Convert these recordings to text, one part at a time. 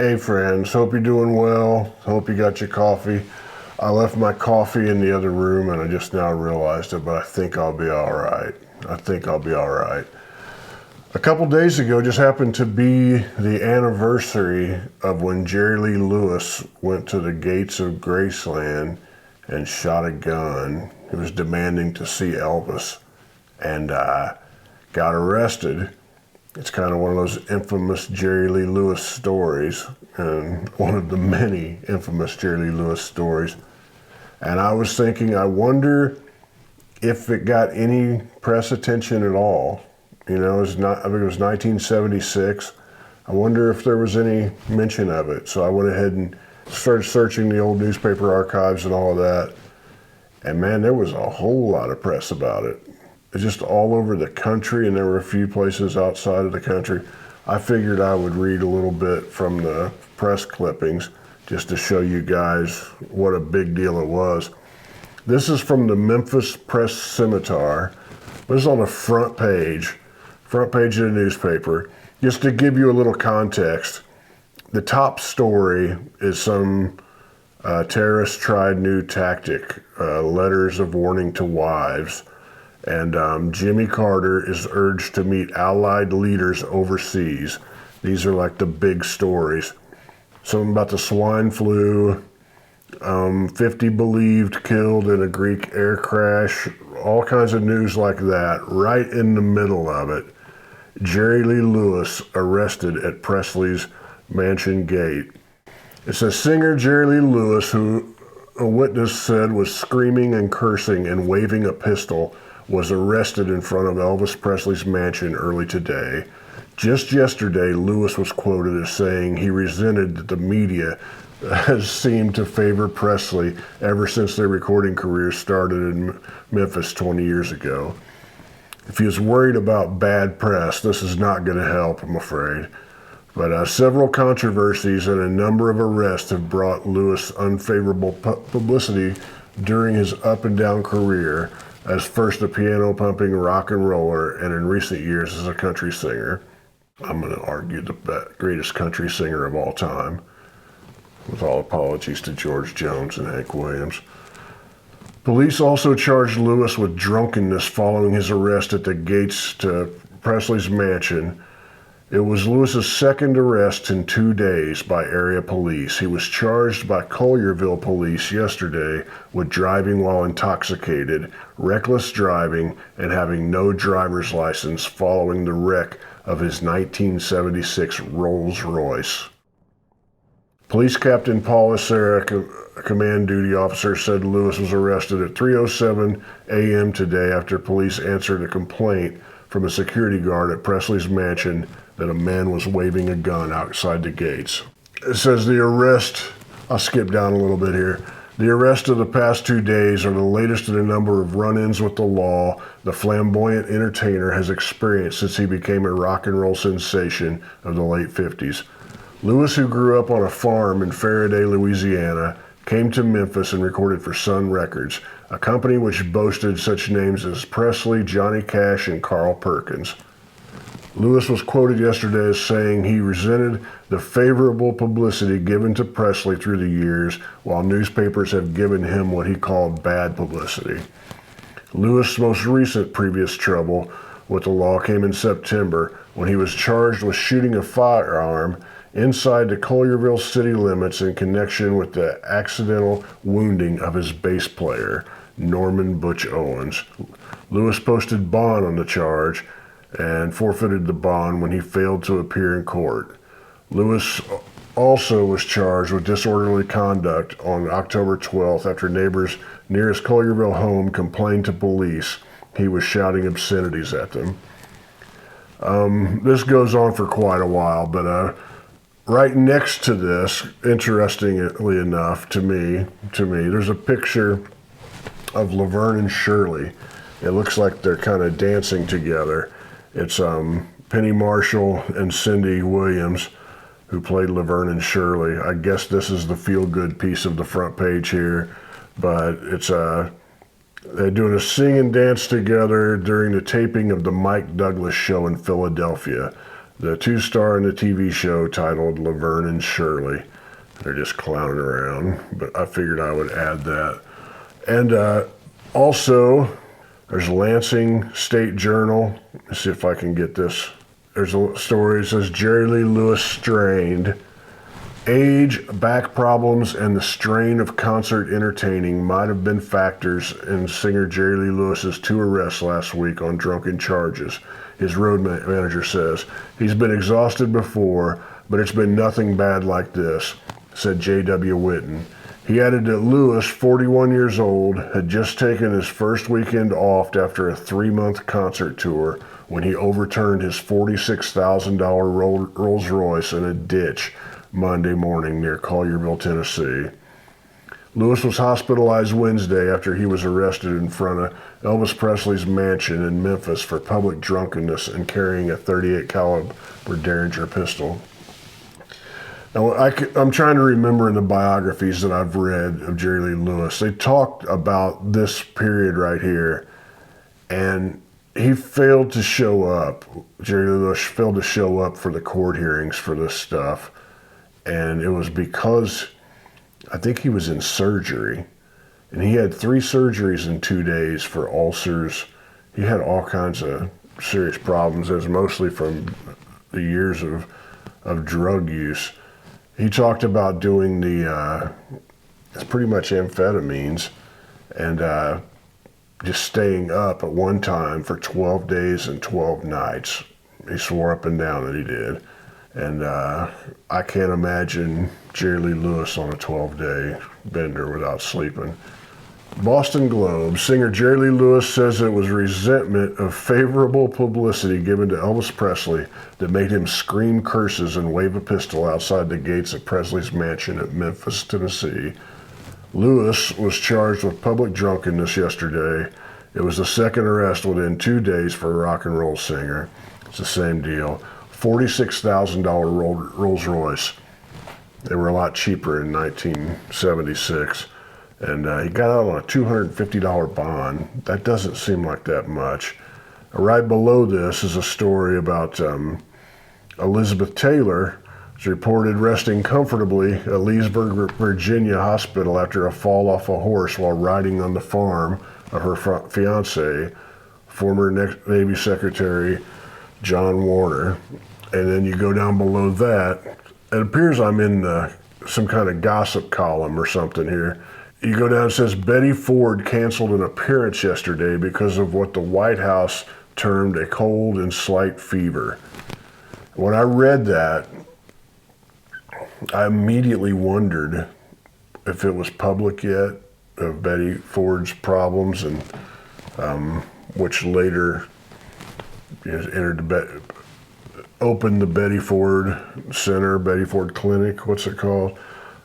Hey friends, hope you're doing well. Hope you got your coffee. I left my coffee in the other room and I just now realized it, but I think I'll be all right. A couple days ago just happened to be the anniversary of when Jerry Lee Lewis went to the gates of Graceland and shot a gun. He was demanding to see Elvis and got arrested. It's kind of one of those infamous Jerry Lee Lewis stories, and one of the many infamous Jerry Lee Lewis stories. And I was thinking, I wonder if it got any press attention at all. You know, I think it was 1976. I wonder if there was any mention of it. So I went ahead and started searching the old newspaper archives and all of that. And man, there was a whole lot of press about it. It's just all over the country, and there were a few places outside of the country. I figured I would read a little bit from the press clippings just to show you guys what a big deal it was. This is from the Memphis Press Scimitar. This is on the front page of the newspaper. Just to give you a little context, the top story is some terrorists tried new tactic, letters of warning to wives. And Jimmy Carter is urged to meet Allied leaders overseas. These are like the big stories. Something about the swine flu, 50 believed killed in a Greek air crash, all kinds of news like that. Right in the middle of it, Jerry Lee Lewis arrested at Presley's mansion gate. It says singer Jerry Lee Lewis, who a witness said was screaming and cursing and waving a pistol, was arrested in front of Elvis Presley's mansion early today. Just yesterday, Lewis was quoted as saying he resented that the media has seemed to favor Presley ever since their recording career started in Memphis 20 years ago. If he is worried about bad press, this is not going to help, I'm afraid. But several controversies and a number of arrests have brought Lewis unfavorable publicity during his up and down career, as first a piano-pumping rock and roller, and in recent years as a country singer. I'm going to argue the greatest country singer of all time, with all apologies to George Jones and Hank Williams. Police also charged Lewis with drunkenness following his arrest at the gates to Presley's mansion. It was Lewis's second arrest in 2 days by area police. He was charged by Collierville police yesterday with driving while intoxicated, reckless driving, and having no driver's license following the wreck of his 1976 Rolls-Royce. Police Captain Paul Acera, a command duty officer, said Lewis was arrested at 3:07 a.m. today after police answered a complaint from a security guard at Presley's mansion that a man was waving a gun outside the gates. It says the arrest, I'll skip down a little bit here. The arrest of the past 2 days are the latest in a number of run-ins with the law the flamboyant entertainer has experienced since he became a rock and roll sensation of the late 50s. Lewis, who grew up on a farm in Faraday, Louisiana, came to Memphis and recorded for Sun Records, a company which boasted such names as Presley, Johnny Cash, and Carl Perkins. Lewis was quoted yesterday as saying he resented the favorable publicity given to Presley through the years, while newspapers have given him what he called bad publicity. Lewis' most recent previous trouble with the law came in September when he was charged with shooting a firearm inside the Collierville city limits in connection with the accidental wounding of his bass player, Norman Butch Owens. Lewis posted bond on the charge and forfeited the bond when he failed to appear in court. Lewis also was charged with disorderly conduct on October 12th after neighbors near his Collierville home complained to police he was shouting obscenities at them. This goes on for quite a while, but right next to this, interestingly enough to me, there's a picture of Laverne and Shirley. It looks like they're kind of dancing together. It's Penny Marshall and Cindy Williams, who played Laverne and Shirley. I guess this is the feel-good piece of the front page here, but it's they're doing a sing and dance together during the taping of the Mike Douglas show in Philadelphia. the 2-star in the TV show titled Laverne and Shirley. They're just clowning around, but I figured I would add that. And also, there's Lansing State Journal. Let's see if I can get this. There's a story that says Jerry Lee Lewis strained. Age, back problems, and the strain of concert entertaining might have been factors in singer Jerry Lee Lewis's 2 arrests last week on drunken charges, his road manager says. He's been exhausted before, but it's been nothing bad like this, said J.W. Witten. He added that Lewis, 41 years old, had just taken his first weekend off after a 3-month concert tour when he overturned his $46,000 Rolls Royce in a ditch Monday morning near Collierville, Tennessee. Lewis was hospitalized Wednesday after he was arrested in front of Elvis Presley's mansion in Memphis for public drunkenness and carrying a .38 caliber Derringer pistol. Now, I'm trying to remember in the biographies that I've read of Jerry Lee Lewis, they talked about this period right here, and he failed to show up. Jerry Lee Lewis failed to show up for the court hearings for this stuff. And it was because I think he was in surgery, and he had 3 surgeries in 2 days for ulcers. He had all kinds of serious problems. It was mostly from the years of drug use. He talked about doing it's pretty much amphetamines and just staying up at one time for 12 days and 12 nights. He swore up and down that he did. And I can't imagine Jerry Lee Lewis on a 12-day bender without sleeping. Boston Globe, singer Jerry Lee Lewis says it was resentment of favorable publicity given to Elvis Presley that made him scream curses and wave a pistol outside the gates of Presley's mansion at Memphis, Tennessee. Lewis was charged with public drunkenness yesterday. It was the second arrest within 2 days for a rock and roll singer. It's the same deal. $46,000 Rolls Royce. They were a lot cheaper in 1976. And he got out on a $250 bond. That doesn't seem like that much. Right below this is a story about Elizabeth Taylor. Is reported resting comfortably at Leesburg, Virginia hospital after a fall off a horse while riding on the farm of her fiance, former Navy Secretary John Warner. And then you go down below that. It appears I'm in some kind of gossip column or something here. You go down, it says Betty Ford canceled an appearance yesterday because of what the White House termed a cold and slight fever. When I read that, I immediately wondered if it was public yet of Betty Ford's problems, and which later opened the Betty Ford Center, Betty Ford Clinic, what's it called?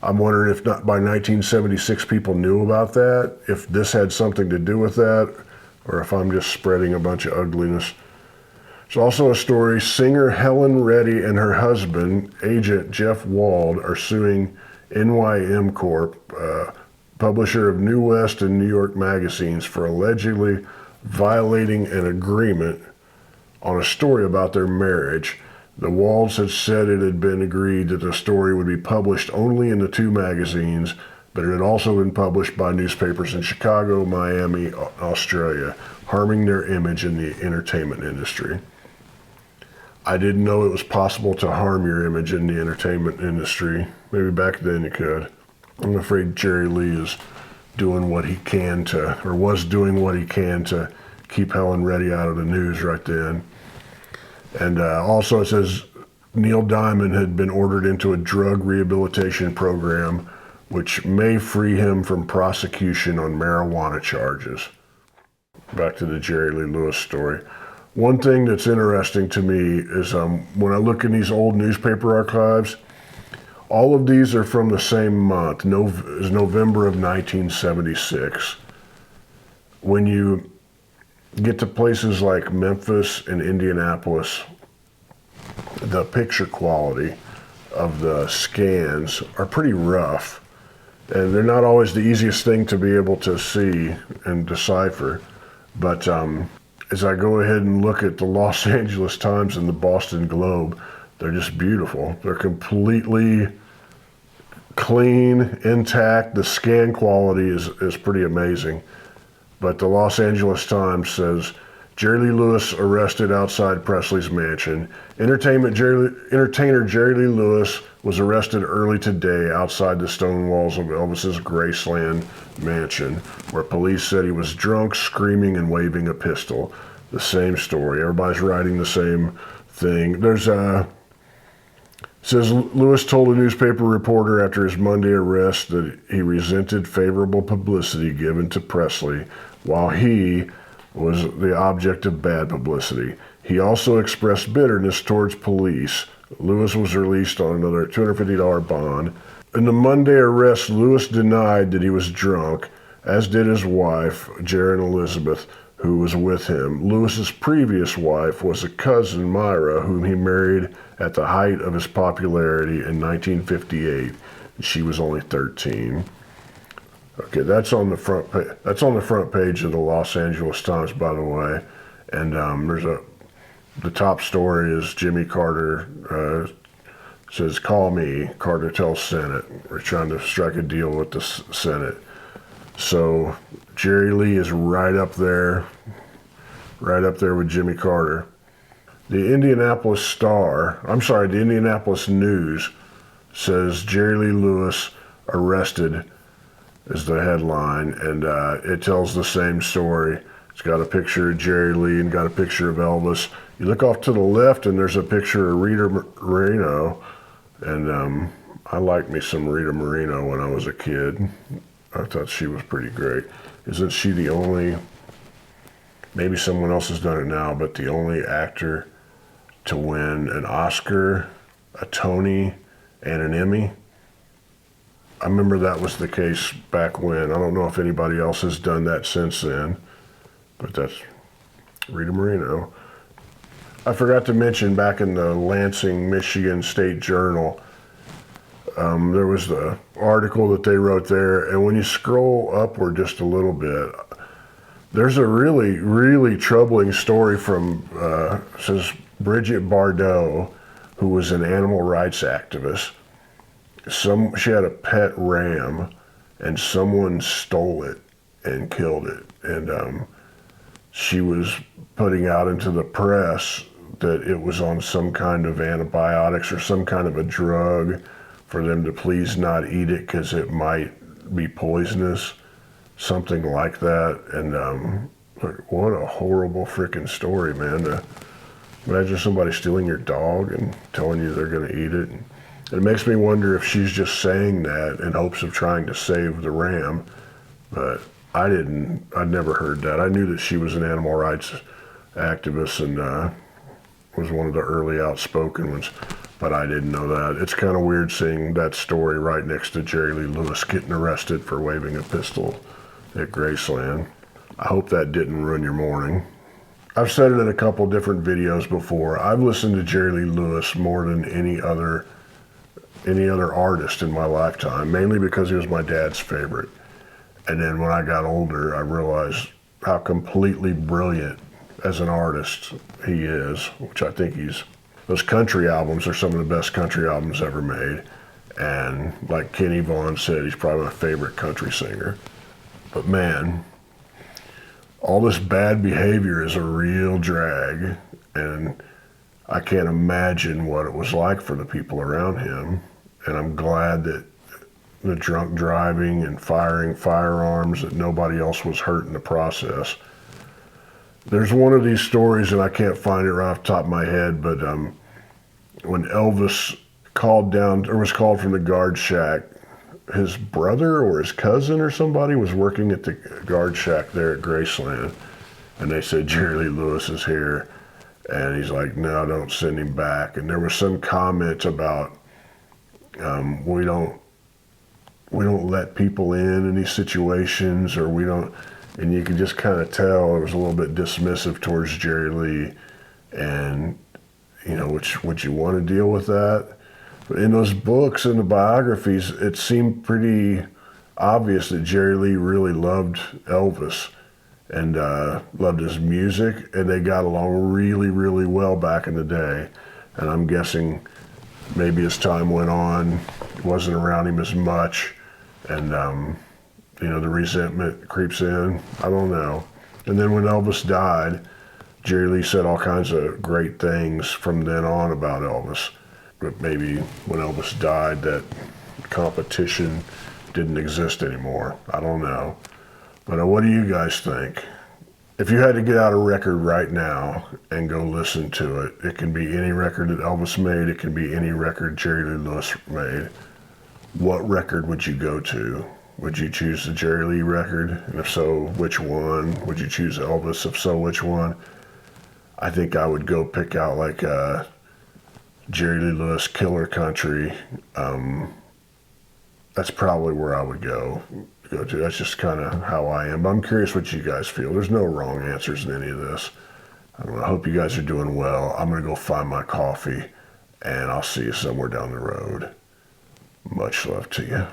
I'm wondering if not by 1976 people knew about that, if this had something to do with that, or if I'm just spreading a bunch of ugliness. There's also a story, singer Helen Reddy and her husband, agent Jeff Wald, are suing NYM Corp., publisher of New West and New York magazines, for allegedly violating an agreement on a story about their marriage. The Walds had said it had been agreed that the story would be published only in the 2 magazines, but it had also been published by newspapers in Chicago, Miami, Australia, harming their image in the entertainment industry. I didn't know it was possible to harm your image in the entertainment industry. Maybe back then you could. I'm afraid Jerry Lee is doing what he can to, or was doing what he can to keep Helen Reddy out of the news right then. And also it says Neil Diamond had been ordered into a drug rehabilitation program which may free him from prosecution on marijuana charges. Back to the Jerry Lee Lewis story. One thing that's interesting to me is when I look in these old newspaper archives, all of these are from the same month, is November of 1976. When you get to places like Memphis and Indianapolis, the picture quality of the scans are pretty rough, and they're not always the easiest thing to be able to see and decipher. But as I go ahead and look at the Los Angeles Times and the Boston Globe, they're just beautiful. They're completely clean, intact. The scan quality is pretty amazing. But the Los Angeles Times says, Jerry Lee Lewis arrested outside Presley's mansion. Entertainer Jerry Lee Lewis was arrested early today outside the stone walls of Elvis's Graceland mansion, where police said he was drunk, screaming, and waving a pistol. The same story. Everybody's writing the same thing. Says Lewis told a newspaper reporter after his Monday arrest that he resented favorable publicity given to Presley, while he was the object of bad publicity. He also expressed bitterness towards police. Lewis was released on another $250 bond. In the Monday arrest, Lewis denied that he was drunk, as did his wife, Jaron Elizabeth, who was with him. Lewis's previous wife was a cousin, Myra, whom he married at the height of his popularity in 1958. She was only 13. Okay, that's on the front page. That's on the front page of the Los Angeles Times, by the way. And the top story is Jimmy Carter says, "Call me." Carter tells Senate, "We're trying to strike a deal with the Senate." So Jerry Lee is right up there with Jimmy Carter. The Indianapolis News says Jerry Lee Lewis arrested is the headline, and it tells the same story. It's got a picture of Jerry Lee and got a picture of Elvis. You look off to the left and there's a picture of Rita Moreno, and I liked me some Rita Moreno when I was a kid. I thought she was pretty great. Isn't she the only, maybe someone else has done it now, but the only actor to win an Oscar, a Tony, and an Emmy? I remember that was the case back when. I don't know if anybody else has done that since then, but that's Rita Moreno. I forgot to mention back in the Lansing, Michigan State Journal, there was the article that they wrote there, and when you scroll upward just a little bit, there's a really, really troubling story from, says Bridget Bardot, who was an animal rights activist. She had a pet ram, and someone stole it and killed it. And she was putting out into the press that it was on some kind of antibiotics or some kind of a drug for them to please not eat it because it might be poisonous, something like that. And what a horrible freaking story, man. Imagine somebody stealing your dog and telling you they're going to eat it. It makes me wonder if she's just saying that in hopes of trying to save the ram, but I'd never heard that. I knew that she was an animal rights activist and was one of the early outspoken ones, but I didn't know that. It's kind of weird seeing that story right next to Jerry Lee Lewis getting arrested for waving a pistol at Graceland. I hope that didn't ruin your morning. I've said it in a couple different videos before. I've listened to Jerry Lee Lewis more than any other artist in my lifetime, mainly because he was my dad's favorite. And then when I got older, I realized how completely brilliant as an artist he is, which I think those country albums are some of the best country albums ever made. And like Kenny Vaughn said, he's probably my favorite country singer. But man, all this bad behavior is a real drag, and I can't imagine what it was like for the people around him. And I'm glad that the drunk driving and firing firearms, that nobody else was hurt in the process. There's one of these stories, and I can't find it right off the top of my head, but when Elvis was called from the guard shack, his brother or his cousin or somebody was working at the guard shack there at Graceland, and they said, Jerry Lee Lewis is here. And he's like, no, don't send him back. And there was some comment about, we don't let people in these situations, or we don't, and you could just kind of tell it was a little bit dismissive towards Jerry Lee, and would you want to deal with that? But in those books and the biographies, it seemed pretty obvious that Jerry Lee really loved Elvis, and loved his music, and they got along really, really well back in the day. And I'm guessing maybe as time went on, it wasn't around him as much, and the resentment creeps in. I don't know. And then when Elvis died, Jerry Lee said all kinds of great things from then on about Elvis. But maybe when Elvis died, that competition didn't exist anymore. I don't know. But what do you guys think? If you had to get out a record right now and go listen to it, it can be any record that Elvis made, it can be any record Jerry Lee Lewis made. What record would you go to? Would you choose the Jerry Lee record? And if so, which one? Would you choose Elvis? If so, which one? I think I would go pick out like Jerry Lee Lewis, Killer Country. That's probably where I would go to. That's just kind of how I am. But I'm curious what you guys feel. There's no wrong answers in any of this. I hope you guys are doing well. I'm going to go find my coffee, and I'll see you somewhere down the road. Much love to you.